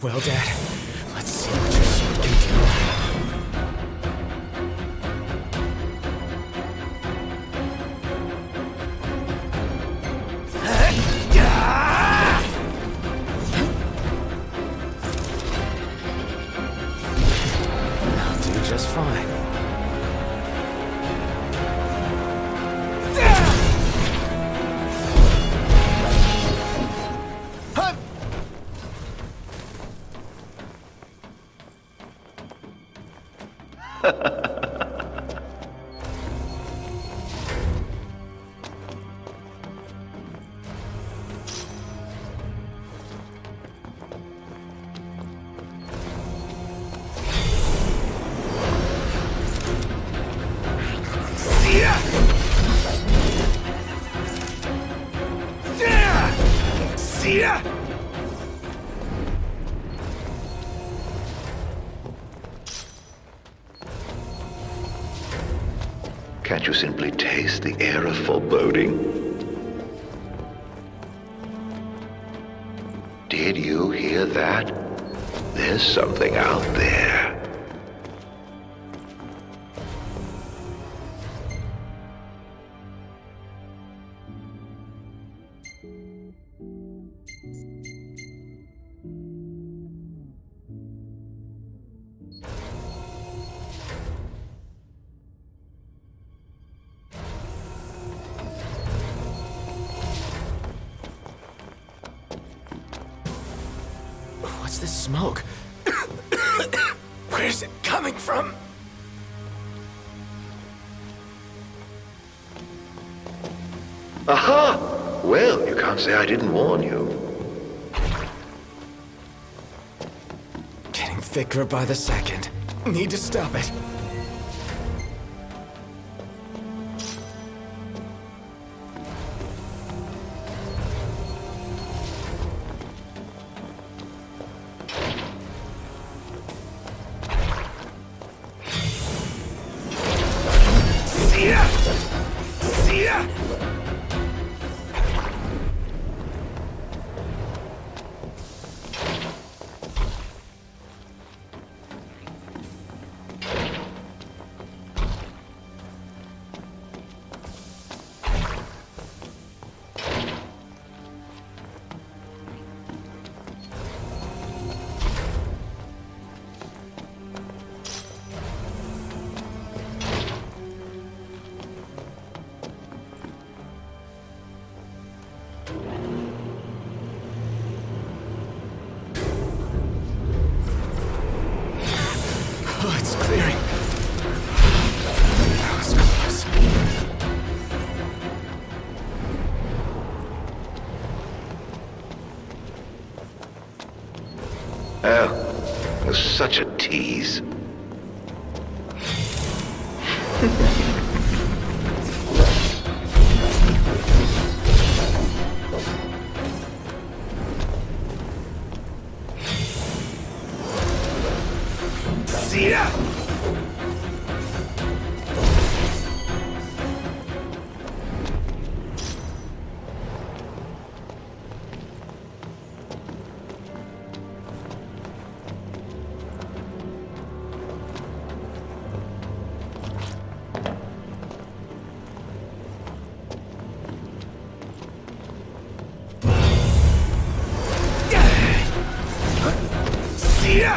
Well, Dad, let's see what your sword can do. I'll do just fine. Can't you simply taste the air of foreboding? Did you hear that? There's something out there. What's this smoke? Where's it coming from? Aha! Well, you can't say I didn't warn you. Getting thicker by the second. Need to stop it. Oh, it's clearing. That was close. Oh, you're such a tease. See ya! See ya!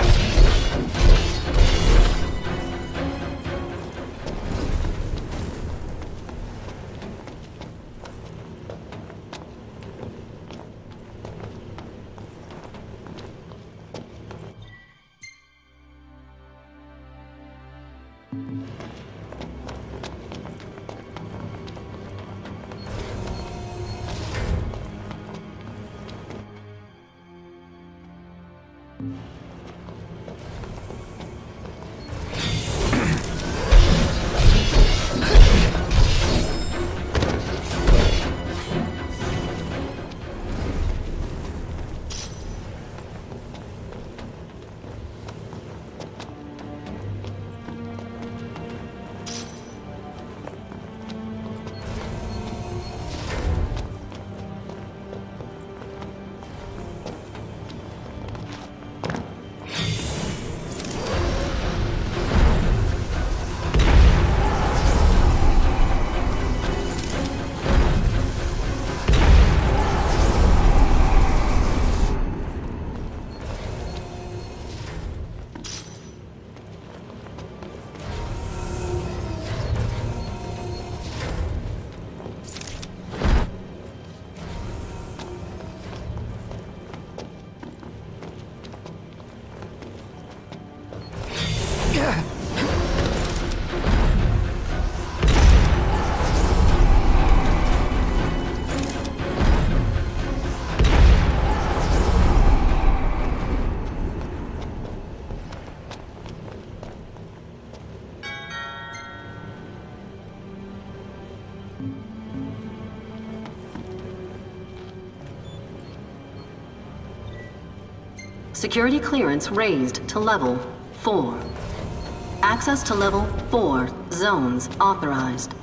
Security clearance raised to level 4. Access to level 4 zones authorized.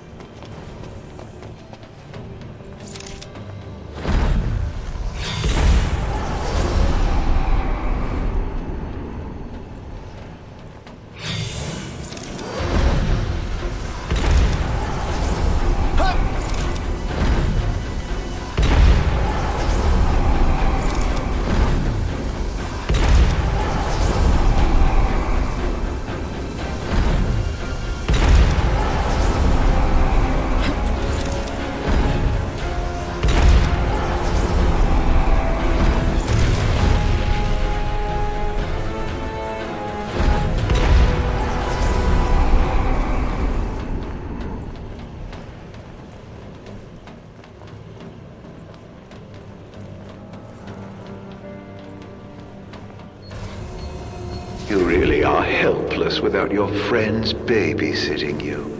You really are helpless without your friends babysitting you.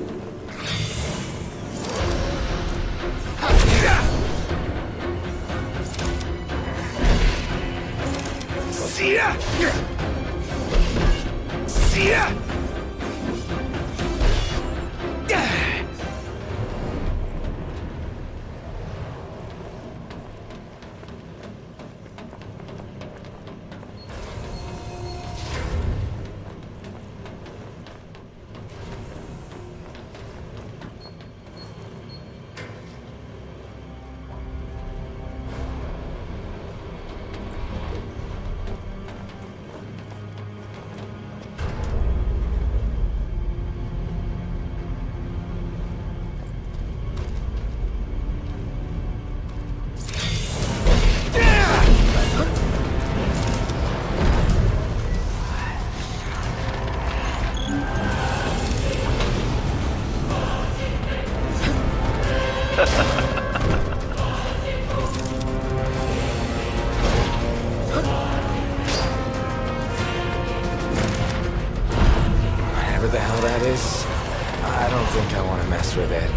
Whatever the hell that is, I don't think I want to mess with it.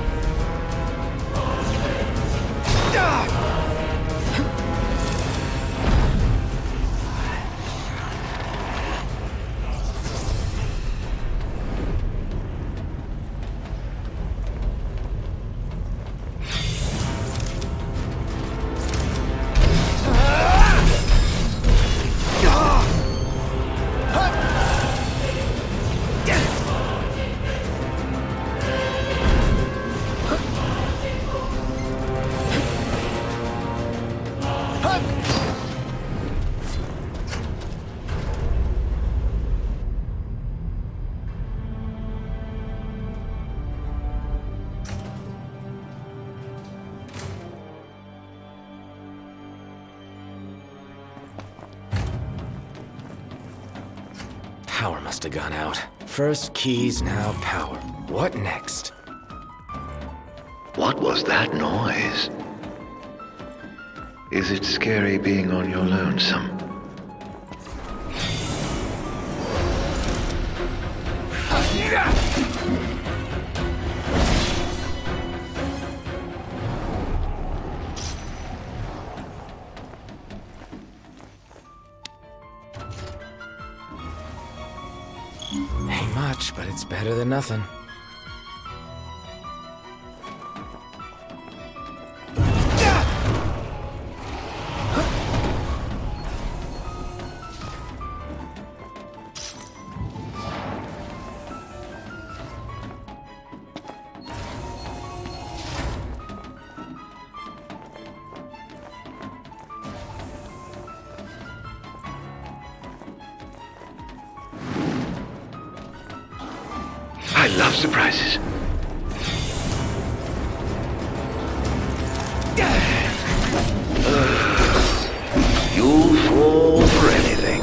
Power must have gone out. First keys, now power. What next? What was that noise? Is it scary being on your lonesome? Ain't much, but it's better than nothing. I love surprises. You'll fall for anything.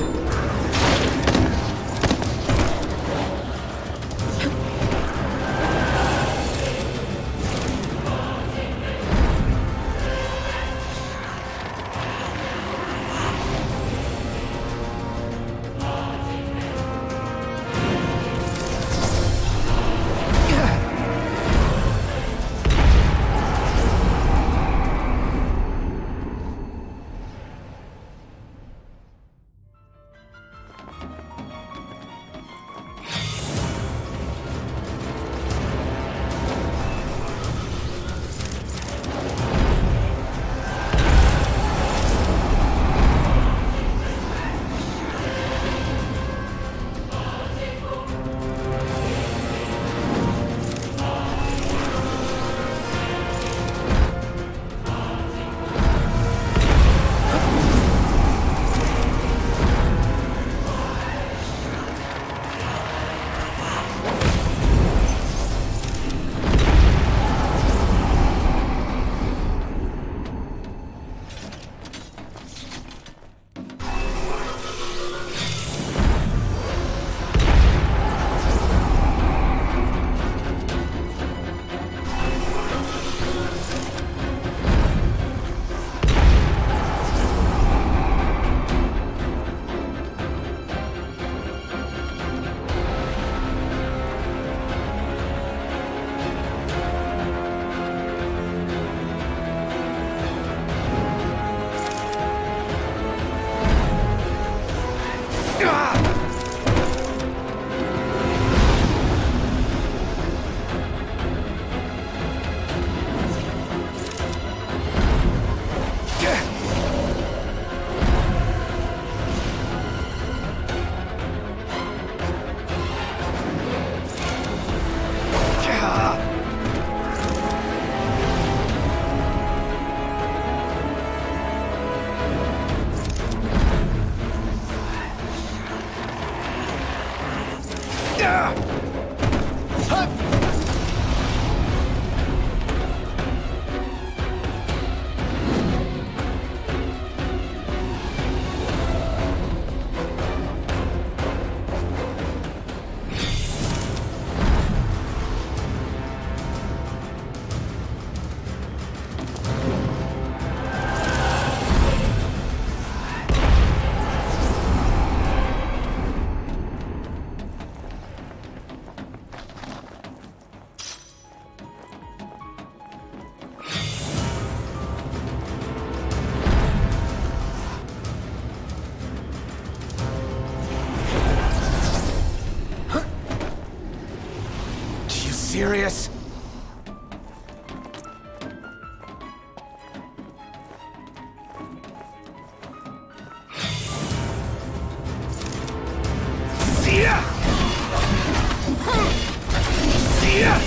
serious? See ya! See ya!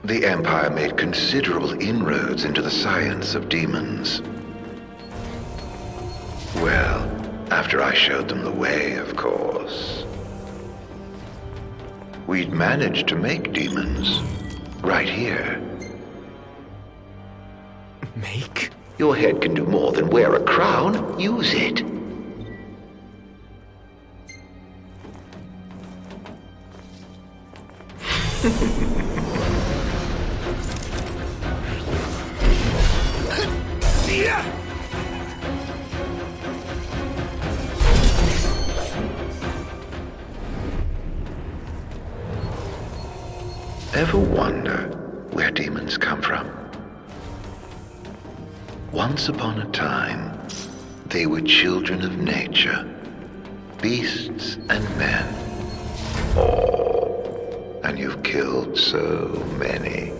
The Empire made considerable inroads into the science of demons. Well, after I showed them the way, of course. We'd managed to make demons right here. Make? Your head can do more than wear a crown. Use it. Ever wonder where demons come from? Once upon a time, they were children of nature, beasts and men. Oh, and you've killed so many.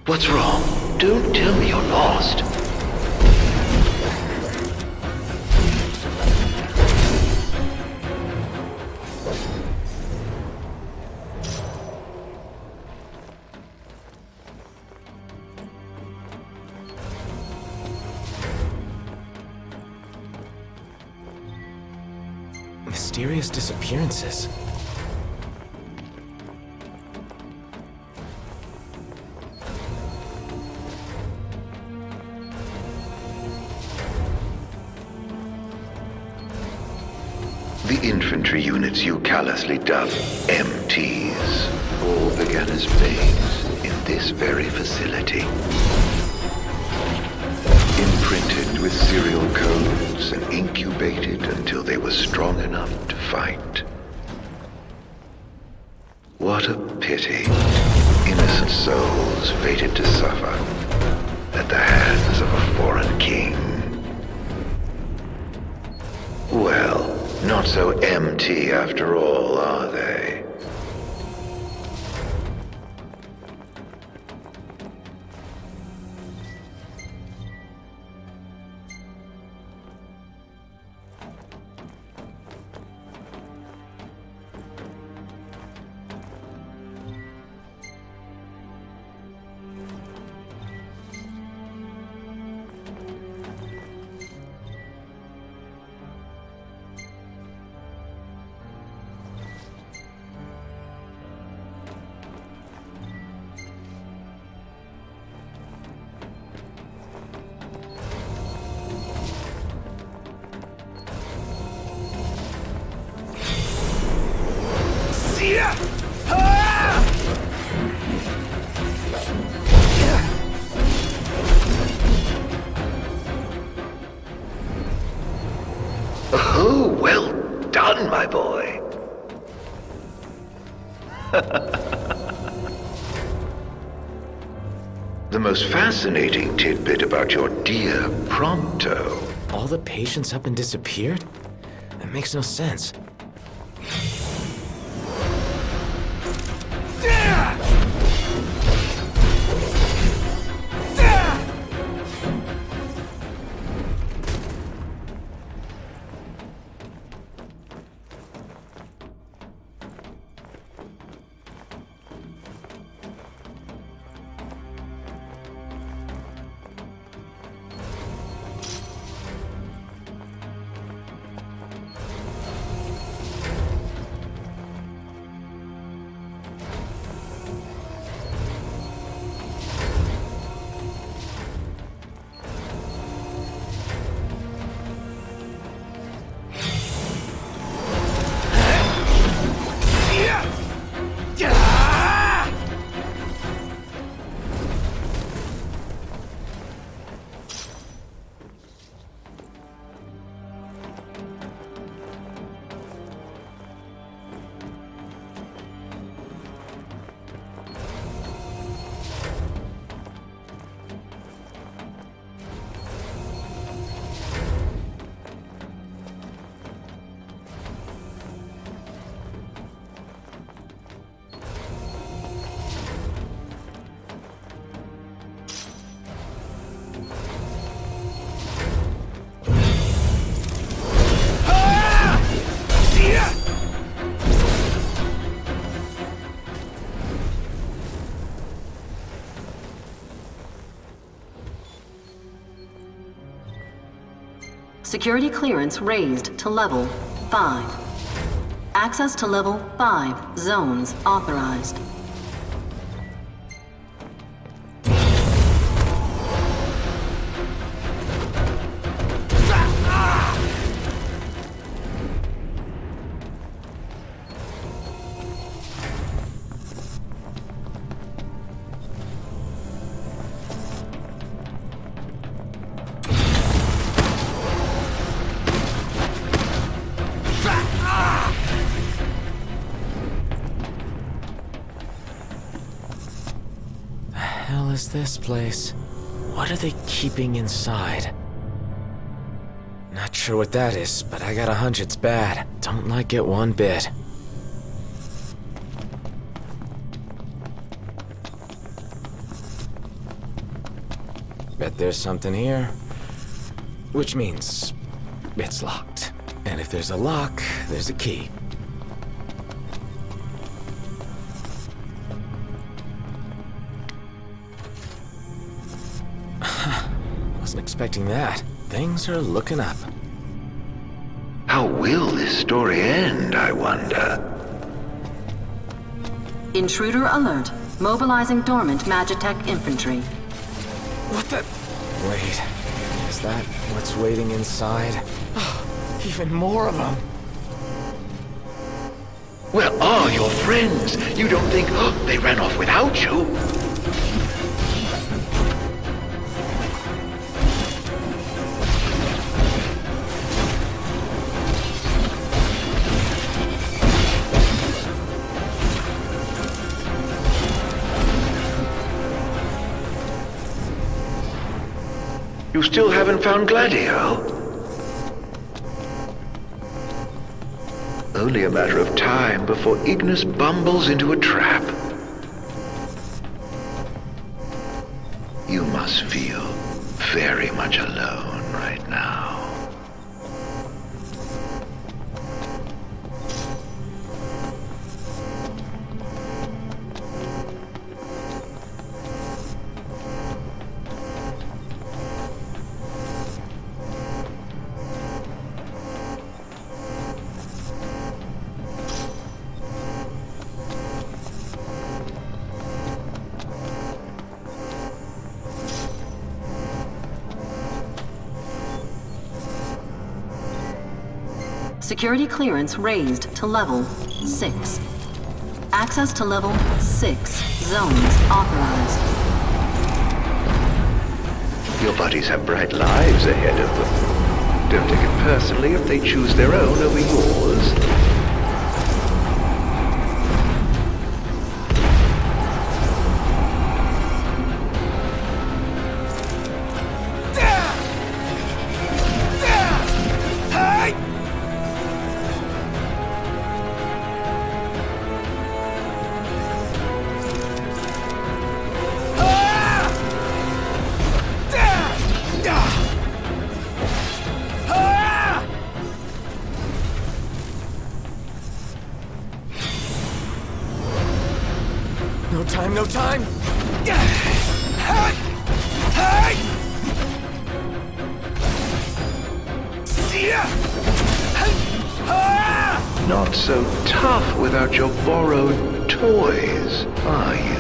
What's wrong? Don't tell me you're lost. Mysterious disappearances. The infantry units you callously dub MTs all began as babes in this very facility. Imprinted seeded with serial codes and incubated until they were strong enough to fight. What a pity. Innocent souls fated to suffer at the hands of a foreign king. Well, not so empty after all, are they? Oh, well done, my boy. The most fascinating tidbit about your dear Prompto. All the patients up and disappeared? That makes no sense. Security clearance raised to level 5. Access to level 5 zones authorized. Hell is this place? What are they keeping inside? Not sure what that is, but I got a hunch it's bad. Don't like it one bit. Bet there's something here. Which means it's locked. And if there's a lock, there's a key. Wasn't expecting that. Things are looking up. How will this story end, I wonder? Intruder alert. Mobilizing dormant Magitech infantry. What the? Wait, is that what's waiting inside? Oh, even more of them. Where are your friends? You don't think they ran off without you? You still haven't found Gladio? Only a matter of time before Ignis bumbles into a trap. You must feel very much alone right now. Security clearance raised to level 6. Access to level 6 zones authorized. Your buddies have bright lives ahead of them. Don't take it personally if they choose their own over yours. No time! Not so tough without your borrowed toys, are you?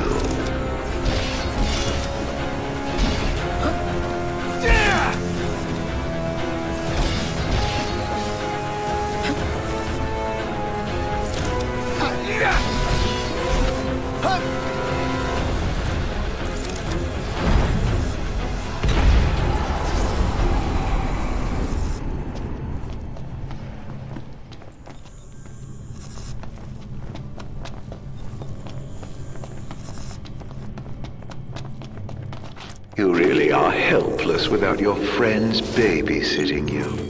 You really are helpless without your friends babysitting you.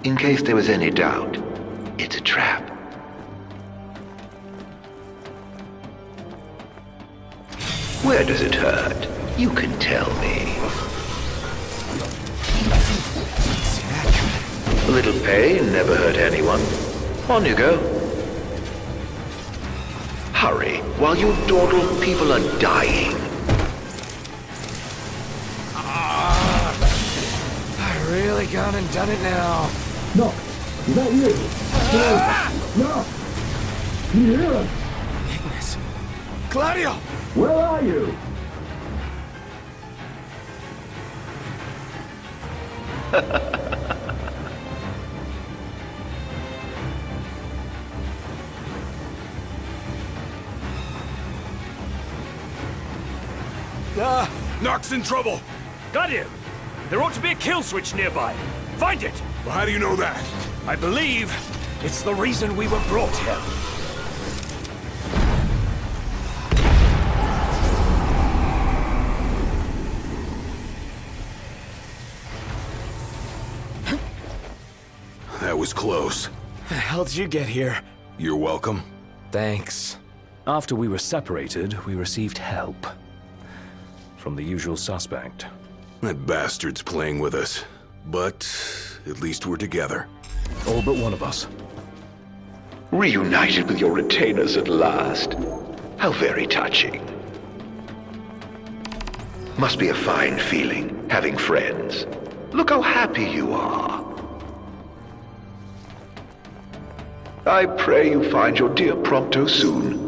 In case there was any doubt, it's a trap. Where does it hurt? You can tell me. A little pain never hurt anyone. On you go. Hurry, while you dawdle people are dying. I really gone and done it now. No, is that you? No! Can you hear us? Ignis. Gladio! Where are you? Nox in trouble! Got him! There ought to be a kill switch nearby. Find it! Well, how do you know that? I believe it's the reason we were brought here. That was close. The hell did you get here? You're welcome. Thanks. After we were separated, we received help. From the usual suspect. That bastard's playing with us. But at least we're together. All but one of us. Reunited with your retainers at last. How very touching. Must be a fine feeling, having friends. Look how happy you are. I pray you find your dear Prompto soon.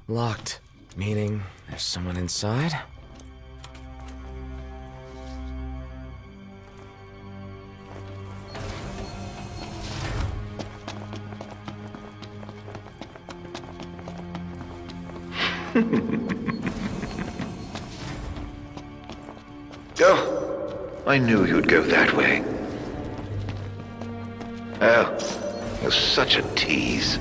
Locked. Meaning there's someone inside? Oh, I knew you'd go that way. Oh, you're such a tease.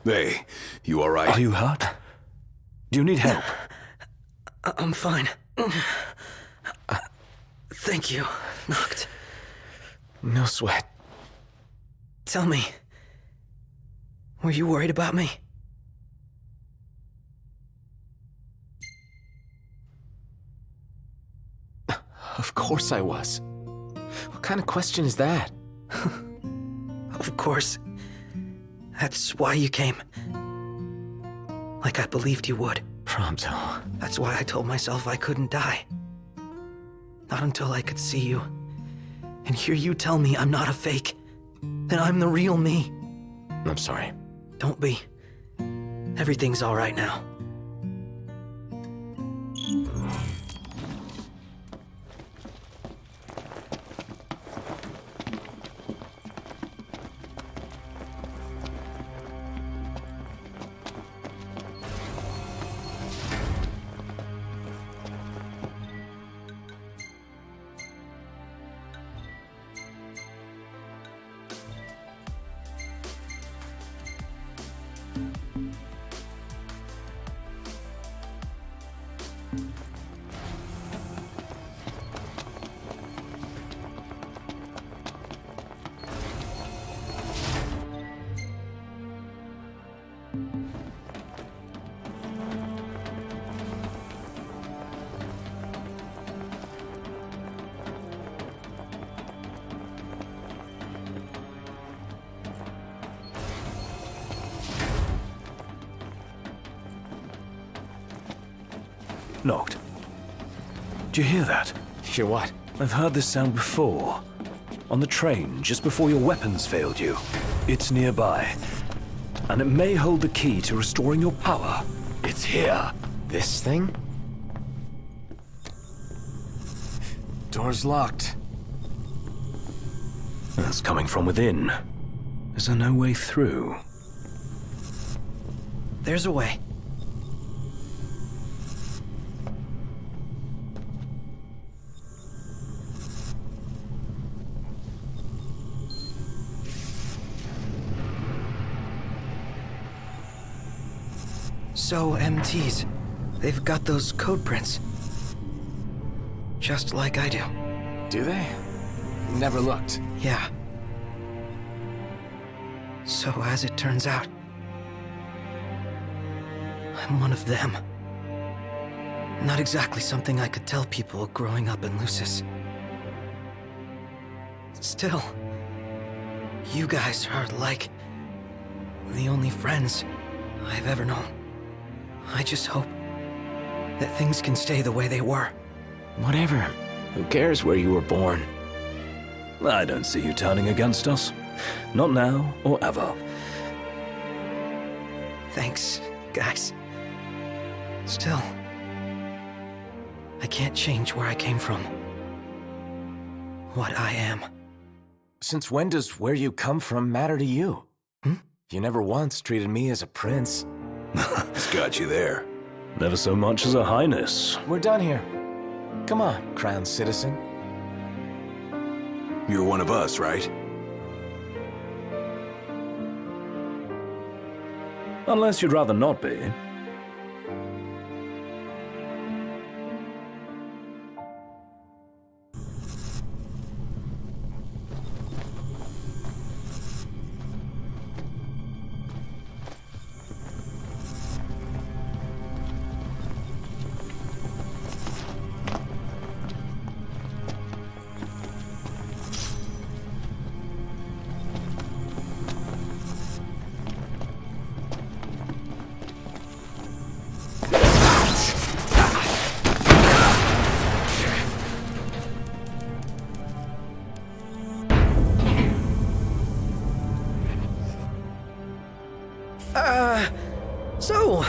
Hey, you alright? Are you hurt? Do you need help? I'm fine. Thank you, Noct. No sweat. Tell me, were you worried about me? Of course I was. What kind of question is that? Of course. That's why you came. Like I believed you would. Prompto. That's why I told myself I couldn't die. Not until I could see you. And hear you tell me I'm not a fake. That I'm the real me. I'm sorry. Don't be. Everything's all right now. Noct. Do you hear that? Hear what? I've heard this sound before. On the train, just before your weapons failed you. It's nearby. And it may hold the key to restoring your power. It's here. This thing? Door's locked. That's coming from within. Is there no way through? There's a way. So, MTs, they've got those code prints. Just like I do. Do they? Never looked. Yeah. So, as it turns out, I'm one of them. Not exactly something I could tell people growing up in Lucis. Still, you guys are like the only friends I've ever known. I just hope that things can stay the way they were. Whatever. Who cares where you were born? I don't see you turning against us. Not now or ever. Thanks, guys. Still, I can't change where I came from. what I am. Since when does where you come from matter to you? You never once treated me as a prince. It's got you there. Never so much as a highness. We're done here. Come on, crowned citizen. You're one of us, right? Unless you'd rather not be. So,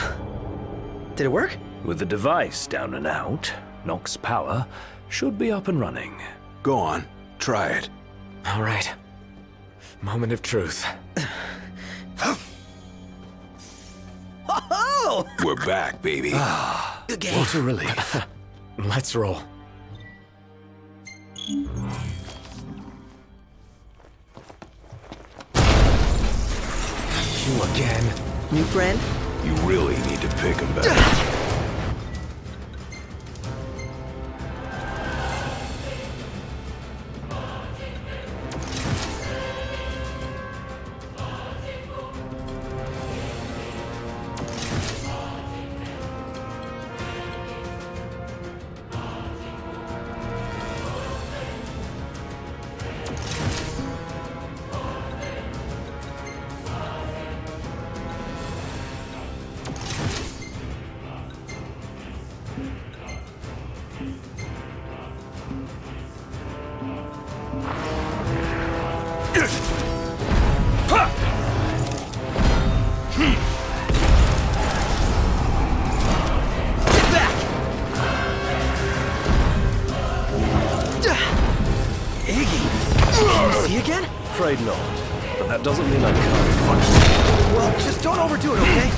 did it work? With the device down and out, Nox's power should be up and running. Go on, try it. All right. Moment of truth. Oh! We're back, baby. Good game. What a relief. Let's roll. You again. New friend? You really need to pick him better. Afraid not. But that doesn't mean I can't fight. Well, just don't overdo it, okay?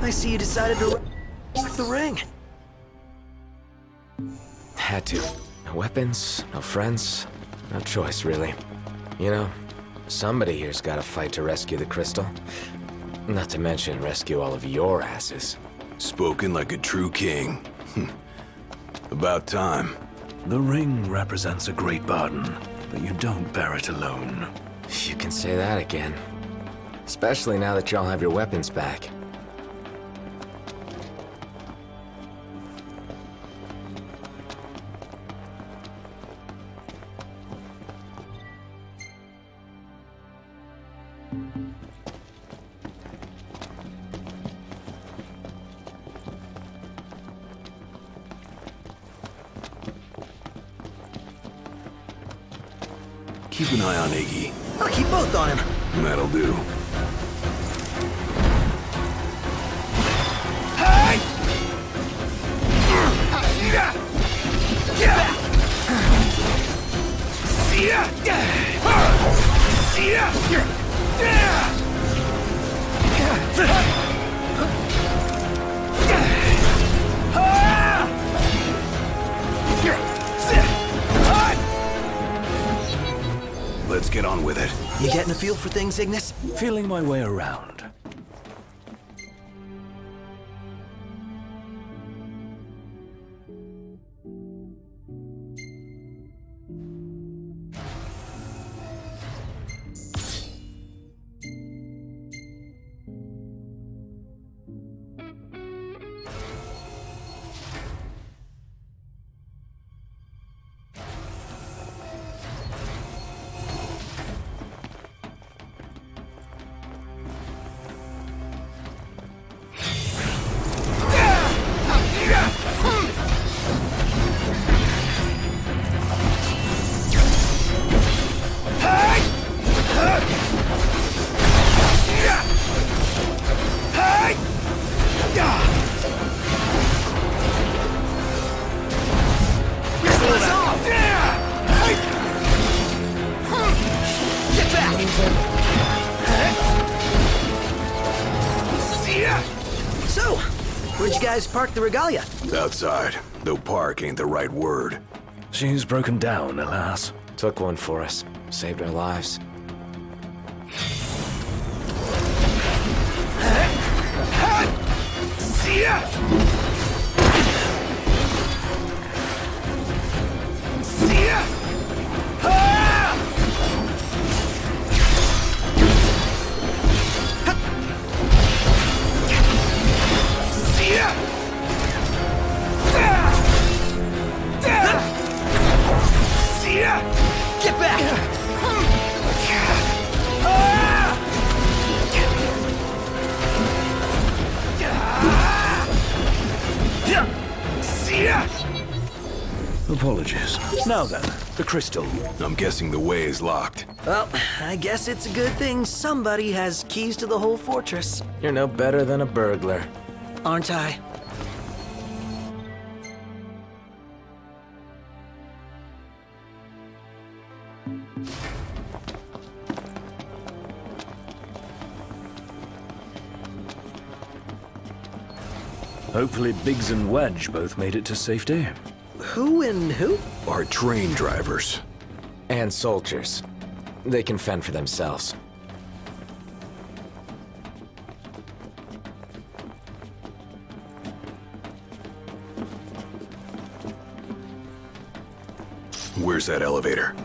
I see you decided to rock the ring. Had to. No weapons, no friends, no choice, really. You know, somebody here's gotta fight to rescue the crystal. Not to mention rescue all of your asses. Spoken like a true king. About time. The ring represents a great burden, but you don't bear it alone. You can say that again. Especially now that y'all have your weapons back. Keep an eye on Iggy. I'll keep both on him. That'll do. Let's get on with it. You getting a feel for things, Ignis? Feeling my way around. So, where'd you guys park the Regalia? Outside, though park ain't the right word. She's broken down, alas. Took one for us. Saved our lives. Get back! Apologies. Now then, the crystal. I'm guessing the way is locked. Well, I guess it's a good thing somebody has keys to the whole fortress. You're no better than a burglar. Aren't I? Hopefully Biggs and Wedge both made it to safety. Who and who? Our train drivers. And soldiers. They can fend for themselves. Where's that elevator?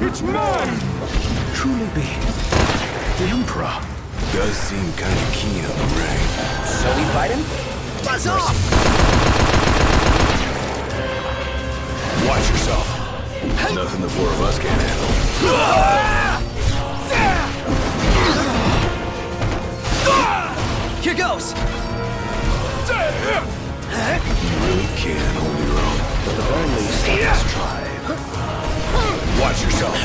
It's mine! Truly be the Emperor. Does seem kinda keen on the ring. So we fight him? Buzz off! Watch yourself. Nothing the four of us can't handle. Here goes! You really can hold your own. At the very least, let's try. Watch yourself.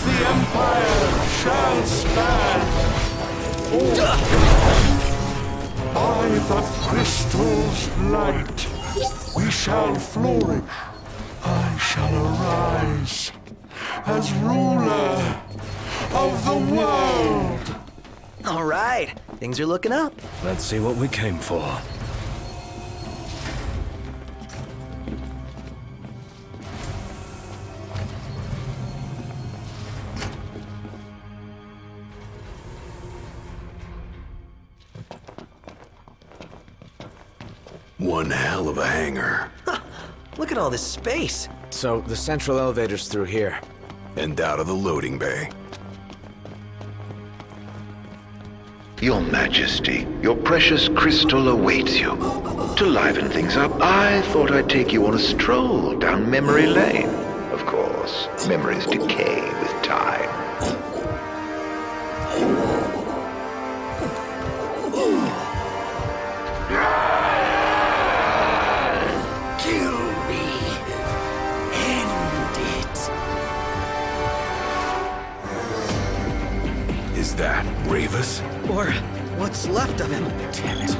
The Empire shall stand! By the crystal's light, we shall flourish. I shall arise as ruler of the world. All right, things are looking up. Let's see what we came for. One hell of a hangar. Look at all this space. So, the central elevator's through here. And out of the loading bay. Your Majesty, your precious crystal awaits you. To liven things up, I thought I'd take you on a stroll down memory lane. Of course, memories decay with time. Or what's left of him. Damn it.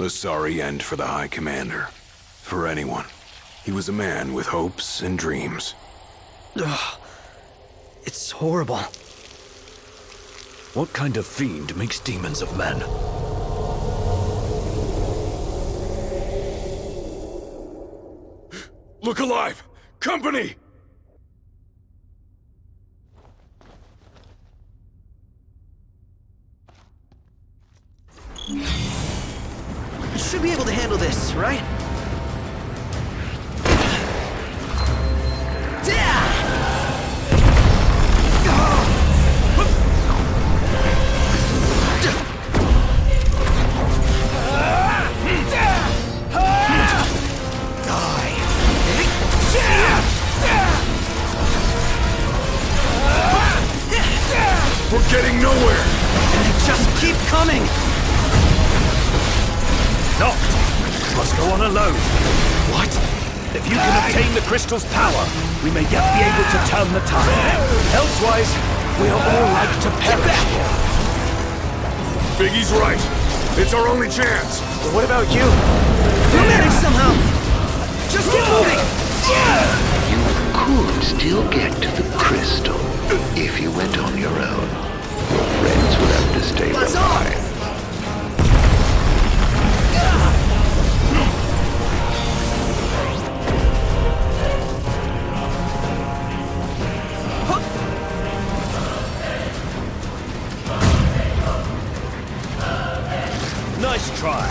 A sorry end for the High Commander. For anyone. He was a man with hopes and dreams. Ugh. It's horrible. What kind of fiend makes demons of men? Look alive! Company! You should be able to handle this, right? We're getting nowhere! And they just keep coming! No! Must go on alone. What? If you can obtain the crystal's power, we may yet be able to turn the tide. Elsewise, we are all like to perish here. Biggie's right. It's our only chance. But what about you? We'll manage somehow! Just keep moving! You could still get to the crystal if you went on your own. Your friends would have to stay Buzz behind. off! Nice try.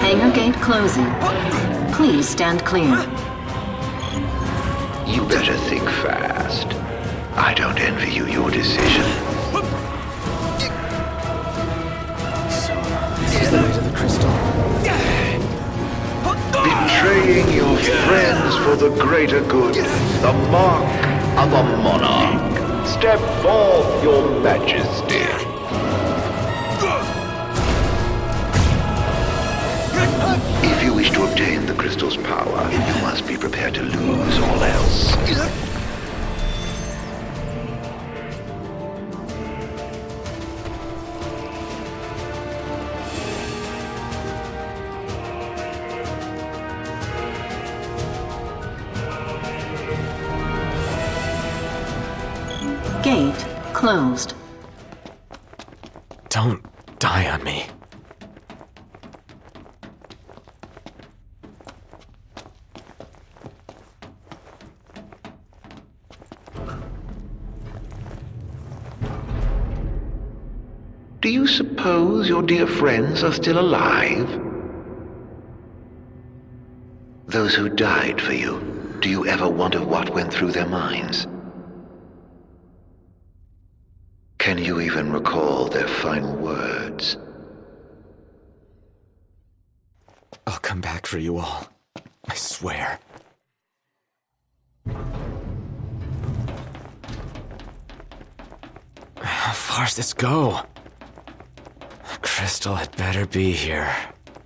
Hangar gate closing. Please stand clear. You better think fast. I don't envy you your decision. So, this is the way to the crystal. Betraying your friends for the greater good. The mark of a monarch. Step forth, your majesty. If you wish to obtain the crystal's power, you must be prepared to lose all else. Gate closed. Don't die on me. Do you suppose your dear friends are still alive? Those who died for you, do you ever wonder what went through their minds? Can you even recall their final words? I'll come back for you all. I swear. How far's this go? Crystal had better be here.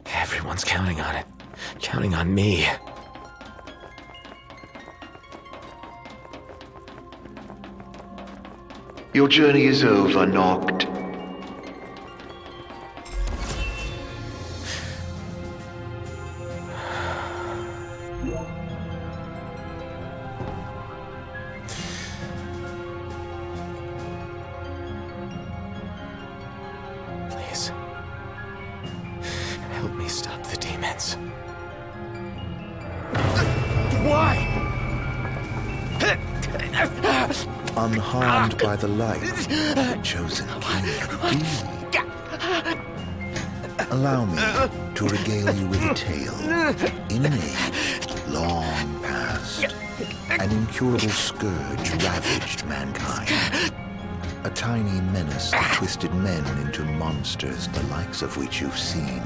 Everyone's counting on it. Counting on me. Your journey is over, Noct. Please. Help me stop the demons. Why? Unharmed by the light, the chosen king. Allow me to regale you with a tale. In an age long past, an incurable scourge ravaged mankind. A tiny menace that twisted men into monsters, the likes of which you've seen.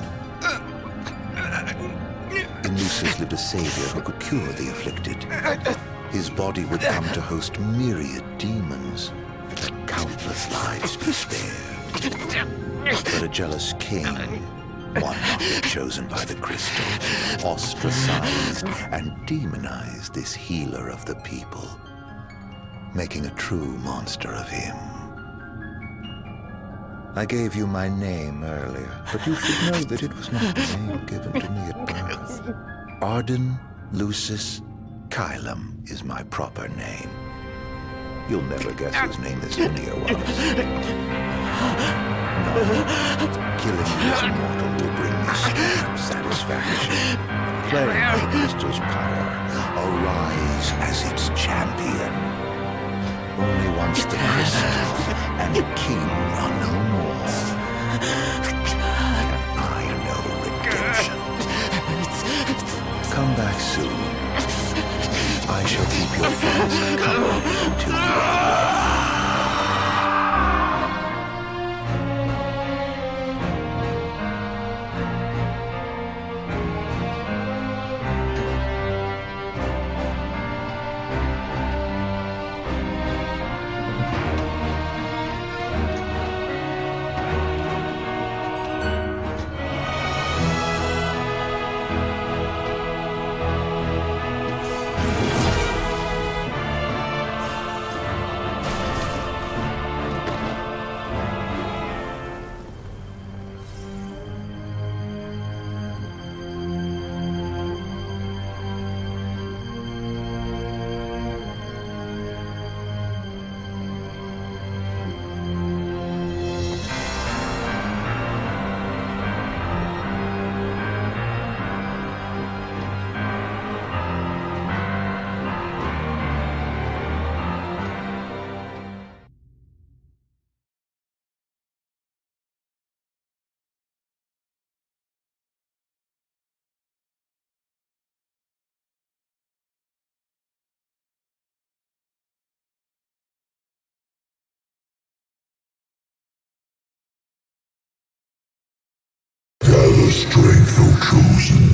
In Lucis lived a savior who could cure the afflicted. His body would come to host myriad demons, that countless lives be spared. But a jealous king, one not yet chosen by the crystal, ostracized and demonized this healer of the people, making a true monster of him. I gave you my name earlier, but you should know that it was not the name given to me at birth. Arden Lucis Caelum is my proper name. You'll never guess whose name this Linnea was. No, killing you as a mortal will bring me swift satisfaction. Playing the crystal's power, arise as its champion. Only once the crystal and the king are no more, can I know redemption. Come back soon. I shall keep your friends company until you are Gather strength, O chosen.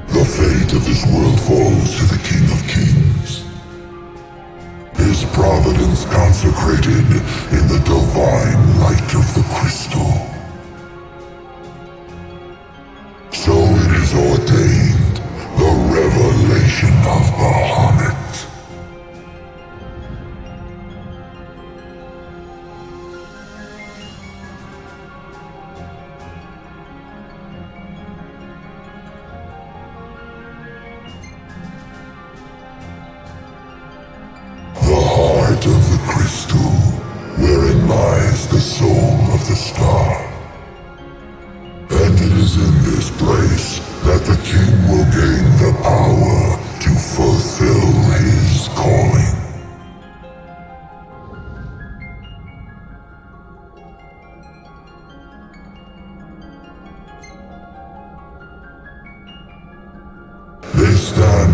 The fate of this world falls to the King of Kings. His providence consecrated in the divine light of the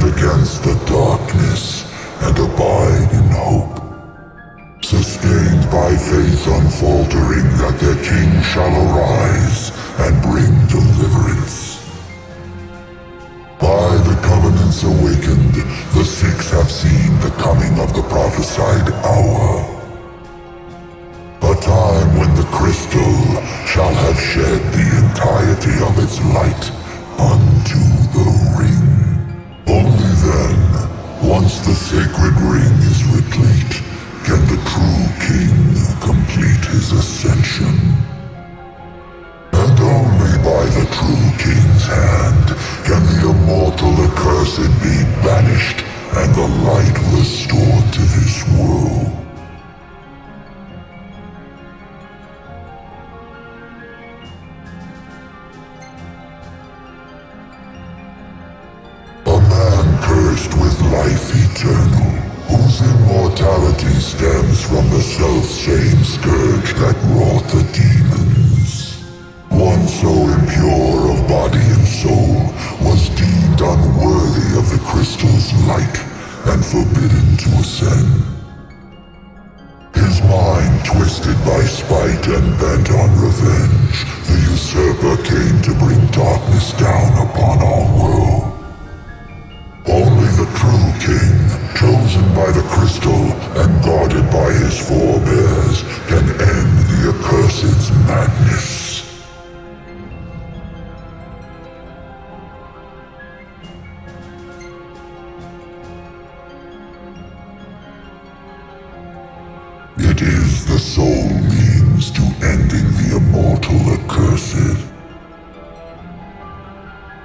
stand against the darkness and abide in hope. Sustained by faith unfaltering that their king shall arise and bring deliverance. By the covenants awakened, the Six have seen the coming of the prophesied hour. A time when the crystal shall have shed the entirety of its light unto the ring. Only then, once the sacred ring is replete, can the true king complete his ascension. And only by the true king's hand can the immortal accursed be banished and the light restored to this world. A man cursed with life eternal, whose immortality stems from the self-same scourge that wrought the demons. One so impure of body and soul was deemed unworthy of the crystal's light and forbidden to ascend. His mind twisted by spite and bent on revenge, the usurper came to bring darkness down upon our world. Only the true king, chosen by the crystal and guarded by his forebears, can end the accursed's madness. It is the sole means to ending the immortal accursed.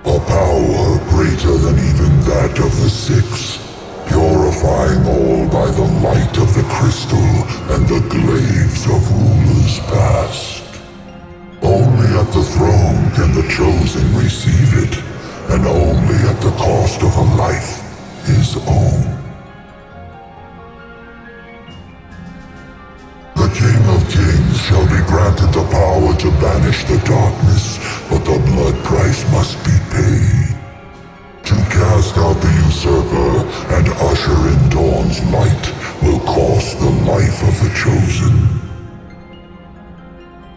A power greater than even that of the Six, purifying all by the light of the crystal and the glaives of rulers past. Only at the throne can the chosen receive it, and only at the cost of a life his own. The King of Kings shall be granted the power to banish the darkness, but the blood price must be paid. To cast out the usurper and usher in dawn's light will cost the life of the chosen.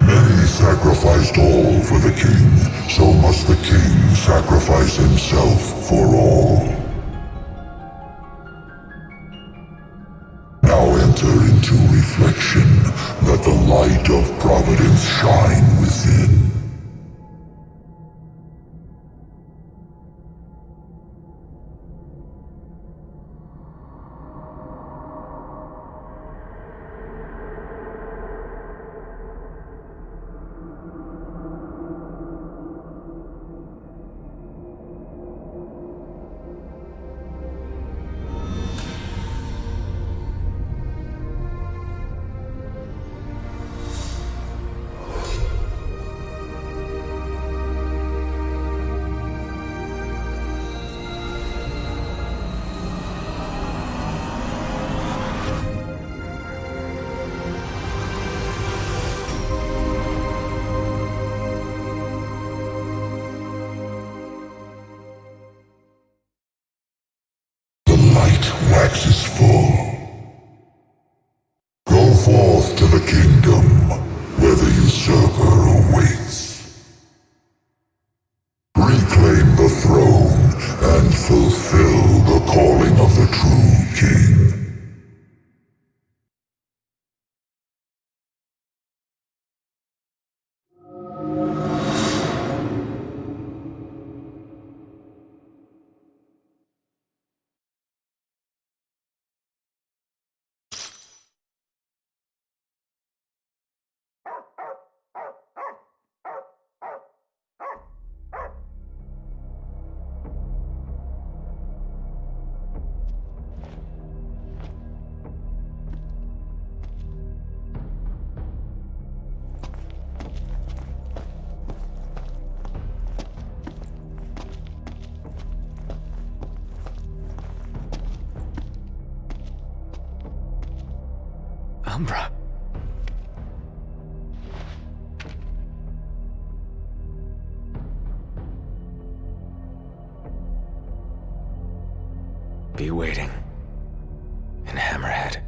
Many sacrificed all for the king, so must the king sacrifice himself for all. Now enter into reflection, let the light of providence shine within. Waxes full. Go forth to the kingdom, where the usurper awaits. Reclaim the throne, and fulfill the calling of the true king. Umbra. be waiting in Hammerhead.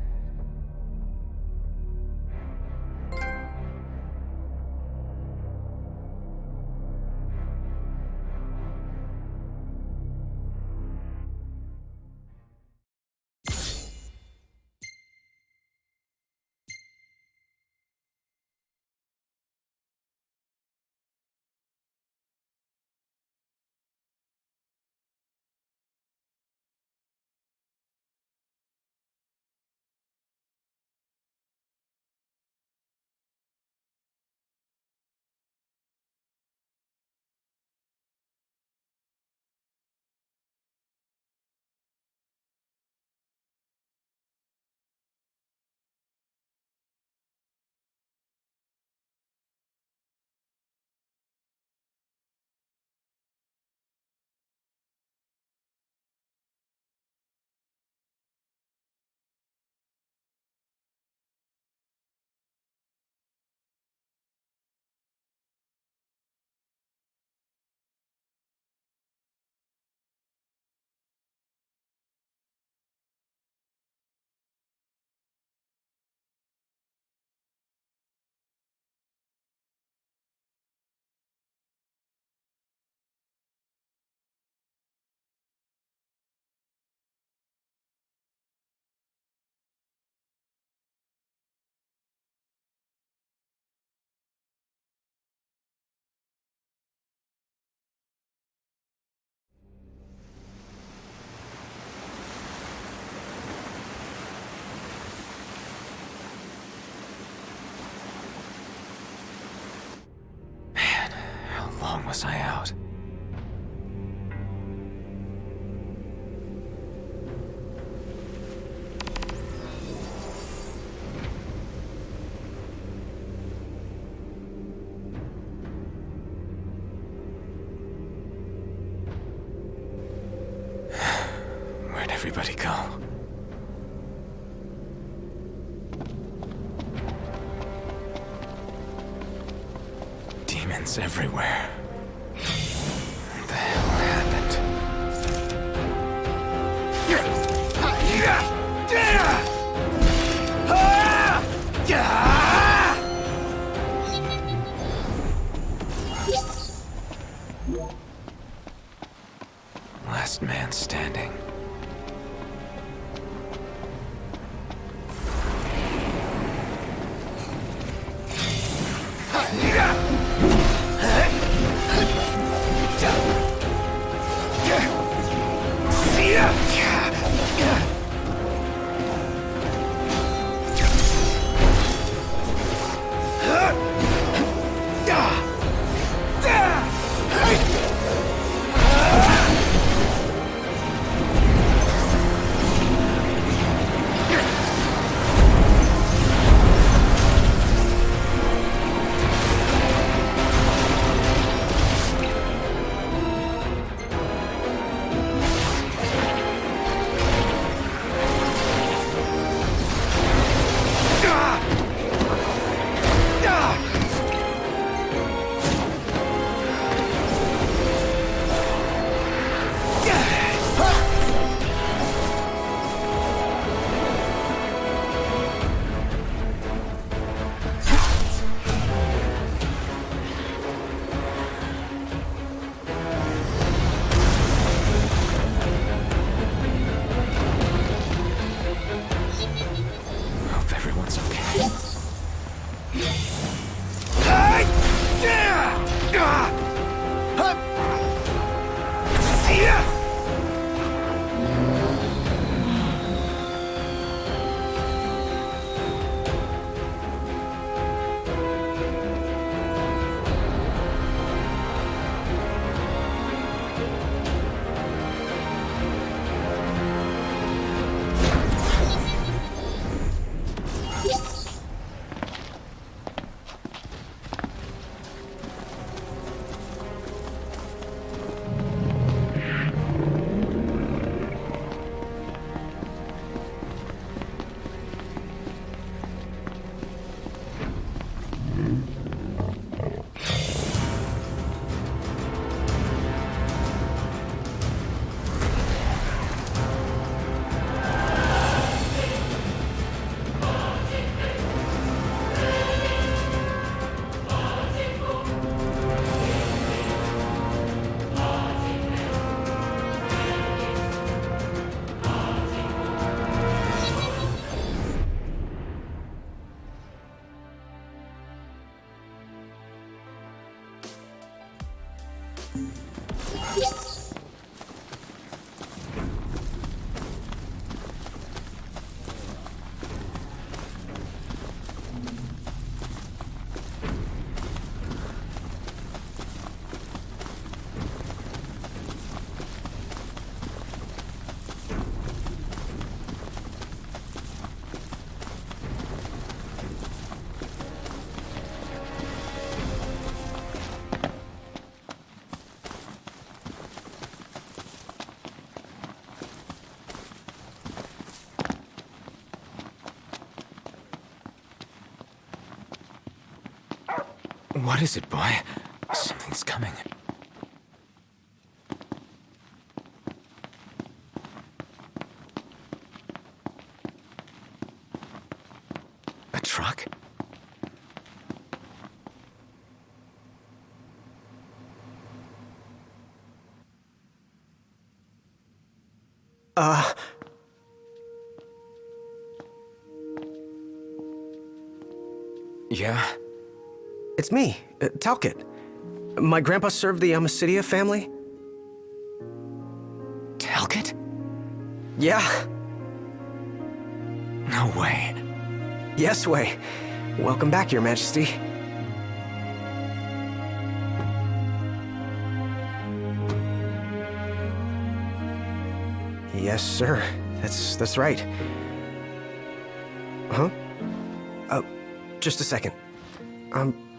How long was I out? Where'd everybody go? Demons everywhere. What the hell happened? Last man standing. Hope everyone's okay. What is it, boy? Something's coming. A truck? Yeah? It's me, Talcott. My grandpa served the Amicitia family. Talcott? Yeah. No way. Yes way. Welcome back, Your Majesty. Yes, sir. That's right. Huh? Just a second.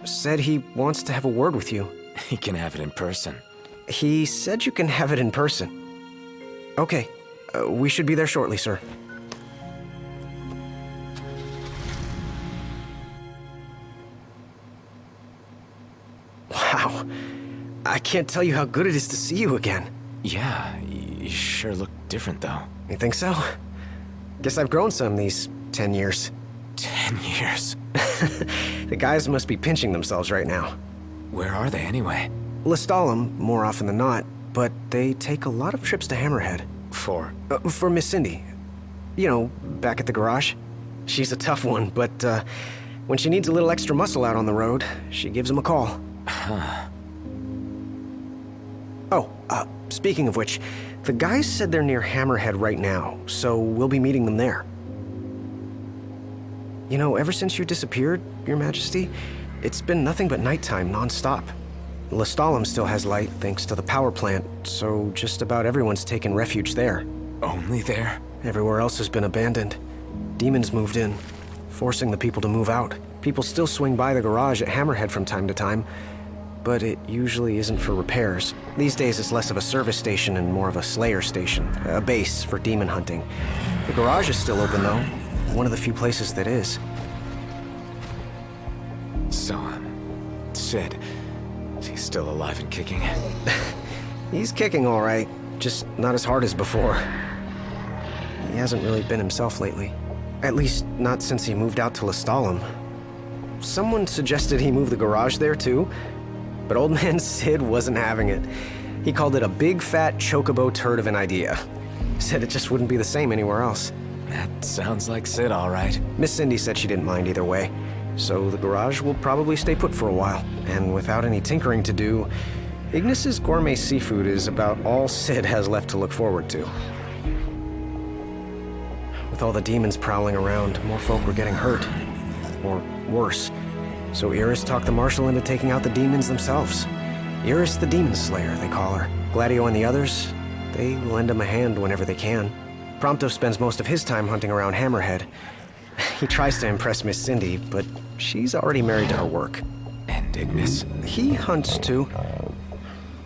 Said he wants to have a word with you. He can have it in person. He said you can have it in person. Okay. We should be there shortly, sir. Wow. I can't tell you how good it is to see you again. Yeah, you sure look different, though. You think so? Guess I've grown some these 10 years. 10 years? The guys must be pinching themselves right now. Where are they, anyway? Lestalem, more often than not, but they take a lot of trips to Hammerhead. For Miss Cindy. You know, back at the garage. She's a tough one, but when she needs a little extra muscle out on the road, she gives him a call. Huh. Oh, speaking of which, the guys said they're near Hammerhead right now, so we'll be meeting them there. You know, ever since you disappeared, Your Majesty, it's been nothing but nighttime non-stop. Lestalem still has light thanks to the power plant, so just about everyone's taken refuge there. Only there? Everywhere else has been abandoned. Demons moved in, forcing the people to move out. People still swing by the garage at Hammerhead from time to time, but it usually isn't for repairs. These days it's less of a service station and more of a slayer station, a base for demon hunting. The garage is still open though, one of the few places that is. So, Sid, is he still alive and kicking? He's kicking all right, just not as hard as before. He hasn't really been himself lately. At least, not since he moved out to Lestalem. Someone suggested he move the garage there too, but old man Sid wasn't having it. He called it a big fat chocobo turd of an idea. Said it just wouldn't be the same anywhere else. That sounds like Sid, all right. Miss Cindy said she didn't mind either way, so the garage will probably stay put for a while. And without any tinkering to do, Ignis's gourmet seafood is about all Sid has left to look forward to. With all the demons prowling around, more folk were getting hurt. Or worse. So Iris talked the Marshal into taking out the demons themselves. Iris the Demon Slayer, they call her. Gladio and the others, they lend him a hand whenever they can. Prompto spends most of his time hunting around Hammerhead. He tries to impress Miss Cindy, but she's already married to her work. And Ignis? He hunts too.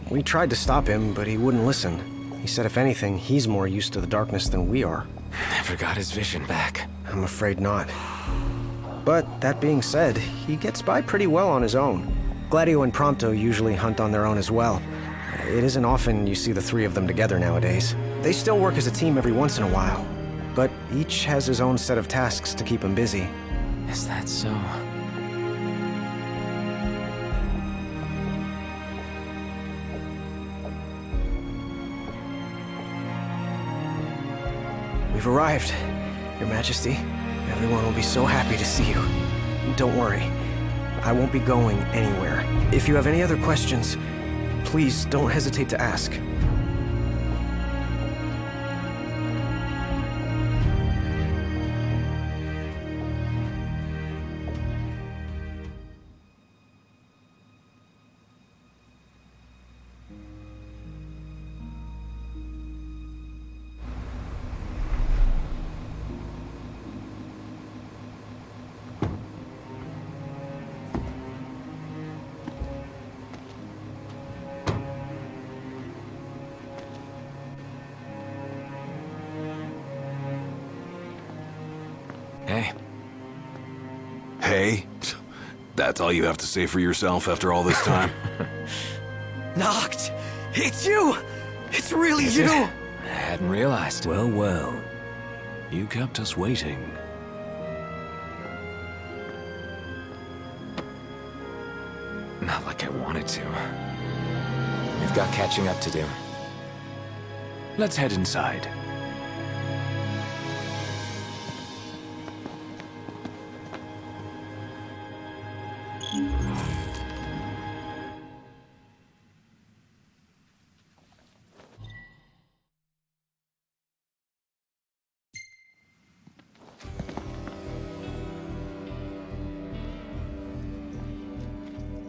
We tried to stop him, but he wouldn't listen. He said if anything, he's more used to the darkness than we are. Never got his vision back. I'm afraid not. But that being said, he gets by pretty well on his own. Gladio and Prompto usually hunt on their own as well. It isn't often you see the three of them together nowadays. They still work as a team every once in a while, but each has his own set of tasks to keep him busy. Is that so? We've arrived, Your Majesty. Everyone will be so happy to see you. Don't worry. I won't be going anywhere. If you have any other questions, please please don't hesitate to ask. Hey. Hey? That's all you have to say for yourself after all this time? Noct! It's you! It's really you! I hadn't realized. Well, well. You kept us waiting. Not like I wanted to. We've got catching up to do. Let's head inside.